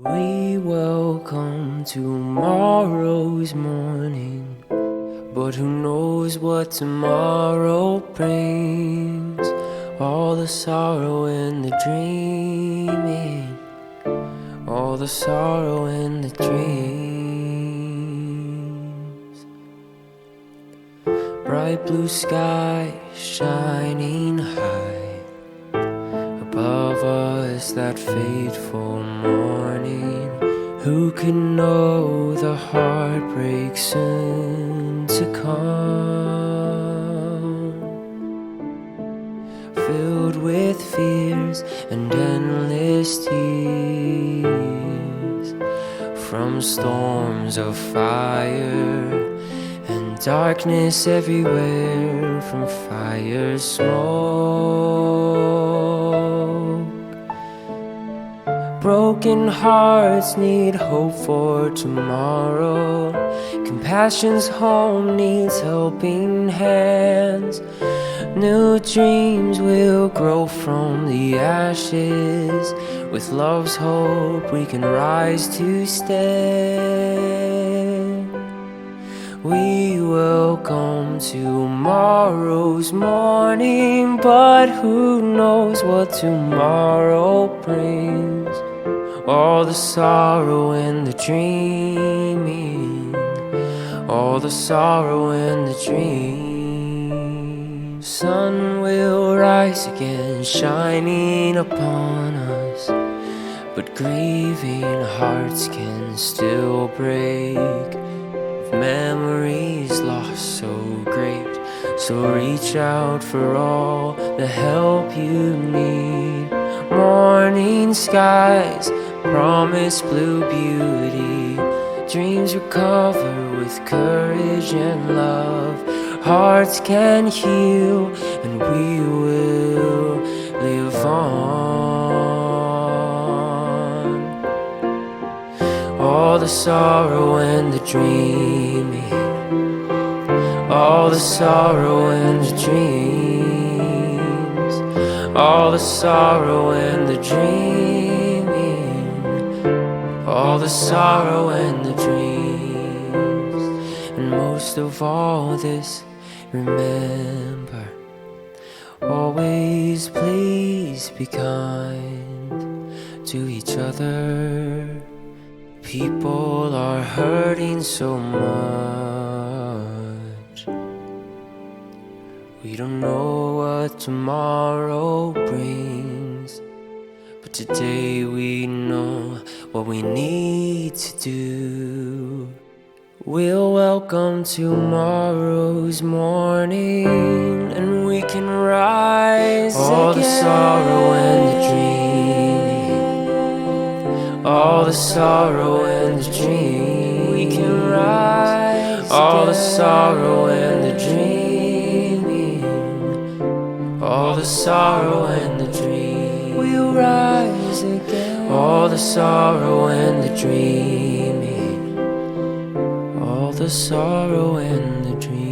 We welcome tomorrow's morning, but who knows what tomorrow brings? All the sorrow and the dreaming, all the sorrow and the dreams. Bright blue sky shining high above us that fateful morning. Who can know the heartbreak soon to come? Filled with fears and endless tears, from storms of fire and darkness everywhere, from fire smoke. Broken hearts need hope for tomorrow. Compassion's home needs helping hands. New dreams will grow from the ashes. With love's hope we can rise to stand. We welcome tomorrow's morning, but who knows what tomorrow brings? All the sorrow and the dreaming, all the sorrow and the dreams. Sun will rise again, shining upon us, but grieving hearts can still break. Memories lost so great, so reach out for all the help you need. Morning skies promise blue beauty, dreams recover with courage and love. Hearts can heal and we will live on. All the sorrow and the dreaming, all the sorrow and the dreams, all the sorrow and the dreaming, all the sorrow and the dreams. And most of all this, remember, always please be kind to each other. People are hurting so much. We don't know what tomorrow brings, but today we know what we need to do. We'll welcome tomorrow's morning, and we can rise all again. The sorrow and the dreaming, all the sorrow and the dream. We can rise all again. The sorrow and the dreaming, all the sorrow and the dream. We'll rise again. All the sorrow and the dreaming, all the sorrow and the dream.